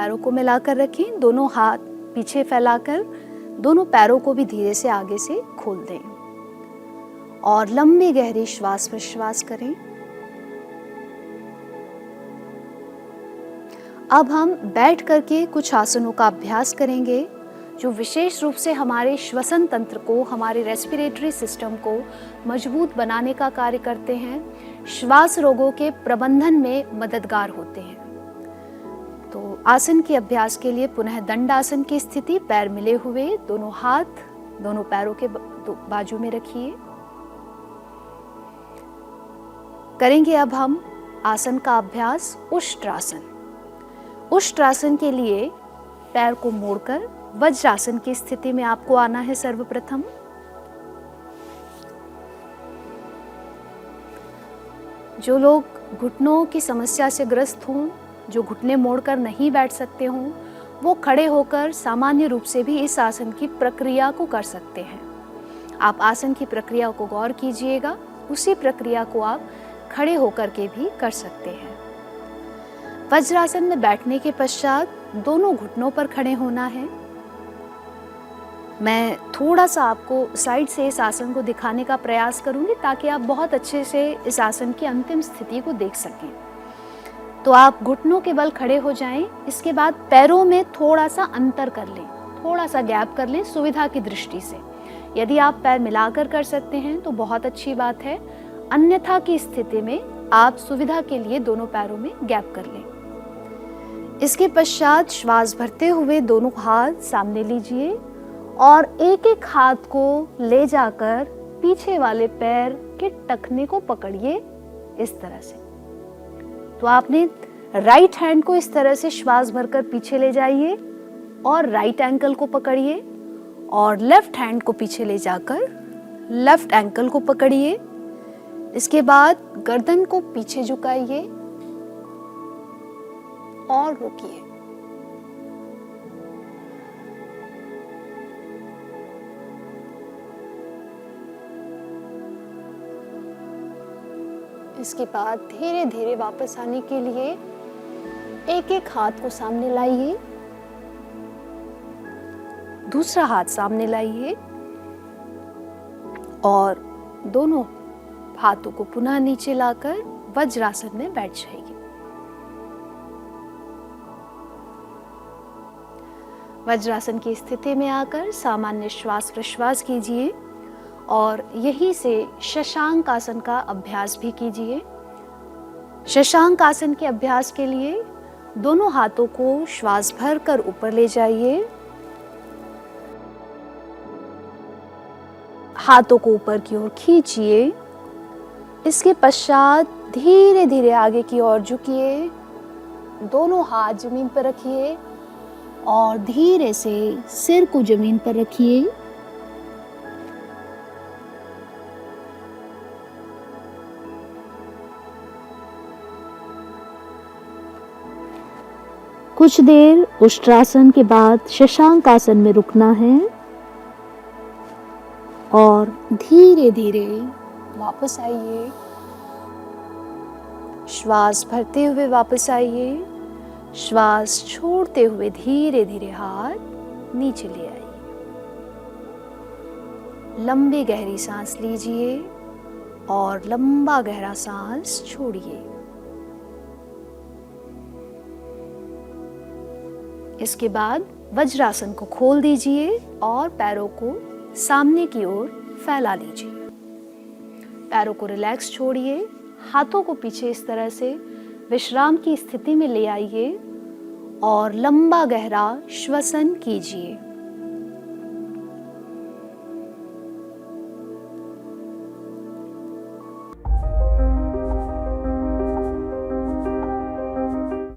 पैरों को मिलाकर रखें, दोनों हाथ पीछे फैलाकर दोनों पैरों को भी धीरे से आगे से खोल दें और लंबी गहरी श्वास प्रश्वास करें। अब हम बैठ करके कुछ आसनों का अभ्यास करेंगे जो विशेष रूप से हमारे श्वसन तंत्र को, हमारे रेस्पिरेटरी सिस्टम को मजबूत बनाने का कार्य करते हैं, श्वास रोगों के प्रबंधन में मददगार होते हैं। तो आसन के अभ्यास के लिए पुनः दंडासन की स्थिति, पैर मिले हुए, दोनों हाथ दोनों पैरों के बाजू में रखिए। करेंगे अब हम आसन का अभ्यास उष्ट्रासन। उष्ट्रासन के लिए पैर को मोड़कर वज्रासन की स्थिति में आपको आना है। सर्वप्रथम जो लोग घुटनों की समस्या से ग्रस्त हों, जो घुटने मोड़कर नहीं बैठ सकते हों, वो खड़े होकर सामान्य रूप से भी इस आसन की प्रक्रिया को कर सकते हैं। आप आसन की प्रक्रिया को गौर कीजिएगा, उसी प्रक्रिया को आप खड़े होकर के भी कर सकते हैं। वज्रासन में बैठने के पश्चात दोनों घुटनों पर खड़े होना है। मैं थोड़ा सा आपको साइड से इस आसन को दिखाने का प्रयास करूंगी ताकि आप बहुत अच्छे से इस आसन की अंतिम स्थिति को देख सकें। तो आप घुटनों के बल खड़े हो जाएं। इसके बाद पैरों में थोड़ा सा अंतर कर लें, थोड़ा सा गैप कर लें सुविधा की दृष्टि से। यदि आप पैर मिलाकर कर सकते हैं तो बहुत अच्छी बात है, अन्यथा की स्थिति में आप सुविधा के लिए दोनों पैरों में गैप कर लें। इसके पश्चात श्वास भरते हुए दोनों हाथ सामने लीजिए और एक एक हाथ को ले जाकर पीछे वाले पैर के टखने को पकड़िए इस तरह से। तो आपने राइट हैंड को इस तरह से श्वास भरकर पीछे ले जाइए और राइट एंकल को पकड़िए और लेफ्ट हैंड को पीछे ले जाकर लेफ्ट एंकल को पकड़िए। इसके बाद गर्दन को पीछे झुकाइए और रुकिए। इसके बाद धीरे धीरे वापस आने के लिए एक एक हाथ को सामने लाइए, दूसरा हाथ सामने लाइए और दोनों हाथों को पुनः नीचे लाकर वज्रासन में बैठ जाइए। वज्रासन की स्थिति में आकर सामान्य श्वास प्रश्वास कीजिए और यहीं से शशांक आसन का अभ्यास भी कीजिए। शशांक आसन के अभ्यास के लिए दोनों हाथों को श्वास भरकर ऊपर ले जाइए, हाथों को ऊपर की ओर खींचिए। इसके पश्चात धीरे धीरे आगे की ओर झुकिए, दोनों हाथ जमीन पर रखिए और धीरे से सिर को जमीन पर रखिए। कुछ देर उष्ट्रासन के बाद शशांक आसन में रुकना है और धीरे धीरे वापस आइए। श्वास भरते हुए वापस आइए, श्वास छोड़ते हुए धीरे धीरे हाथ नीचे ले आइए। लंबी गहरी सांस लीजिए और लंबा गहरा सांस छोड़िए। इसके बाद वज्रासन को खोल दीजिए और पैरों को सामने की ओर फैला लीजिए। पैरों को रिलैक्स छोड़िए, हाथों को पीछे इस तरह से विश्राम की स्थिति में ले आइए और लंबा गहरा श्वसन कीजिए।